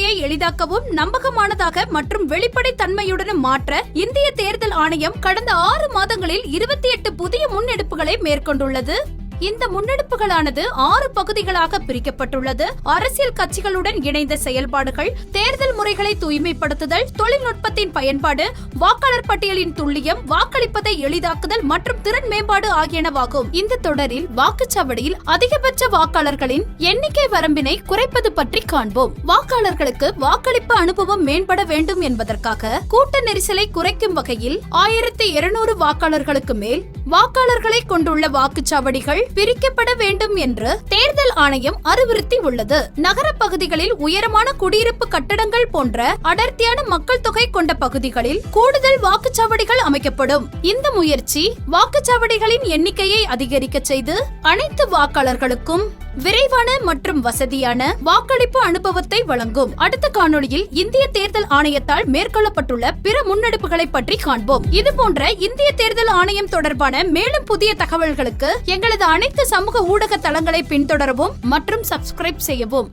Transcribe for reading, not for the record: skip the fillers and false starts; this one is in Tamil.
முறையை எளிதாக்கவும் நம்பகமானதாக மற்றும் வெளிப்படை தன்மையுடன் மாற்ற இந்திய தேர்தல் ஆணையம் கடந்த 6 மாதங்களில் 28 புதிய முன்னெடுப்புகளை மேற்கொண்டுள்ளது. இந்த முன்னெடுப்புகளானது 6 பகுதிகளாக பிரிக்கப்பட்டுள்ளது. அரசியல் கட்சிகளுடன் இணைந்த செயல்பாடுகள், தேர்தல் முறைகளை தூய்மைப்படுத்துதல், தொழில்நுட்பத்தின் பயன்பாடு, வாக்காளர் பட்டியலின் துல்லியம், வாக்களிப்பதை எளிதாக்குதல் மற்றும் திறன் மேம்பாடு ஆகியனவாகும். இந்த தொடரில் வாக்குச்சாவடியில் அதிகபட்ச வாக்காளர்களின் எண்ணிக்கை வரம்பினை குறைப்பது பற்றி காண்போம். வாக்காளர்களுக்கு வாக்களிப்பு அனுபவம் மேம்பட வேண்டும் என்பதற்காக கூட்ட நெரிசலை குறைக்கும் வகையில் 1200 வாக்காளர்களுக்கு மேல் வாக்காளர்களை கொண்டுள்ள வாக்குச்சாவடிகள் பிரிக்கப்பட வேண்டும் என்று தேர்தல் ஆணையம் அறிவுறுத்தி உள்ளது. நகர பகுதிகளில் உயரமான குடியிருப்பு கட்டடங்கள் போன்ற அடர்த்தியான மக்கள் தொகை கொண்ட பகுதிகளில் கூடுதல் வாக்குச்சாவடிகள் அமைக்கப்படும். இந்த முயற்சி வாக்குச்சாவடிகளின் எண்ணிக்கையை அதிகரிக்க செய்து அனைத்து வாக்காளர்களுக்கும் விரைவான மற்றும் வசதியான வாக்களிப்பு அனுபவத்தை வழங்கும். அடுத்த காணொளியில் இந்திய தேர்தல் ஆணையத்தால் மேற்கொள்ளப்பட்டுள்ள பிற முன்னெடுப்புகளை பற்றி காண்போம். இது போன்ற இந்திய தேர்தல் ஆணையம் தொடர்பான மேலும் புதிய தகவல்களுக்கு எங்களது அனைத்து சமூக ஊடக தளங்களை பின்தொடரவும் மற்றும் சப்ஸ்கிரைப் செய்யவும்.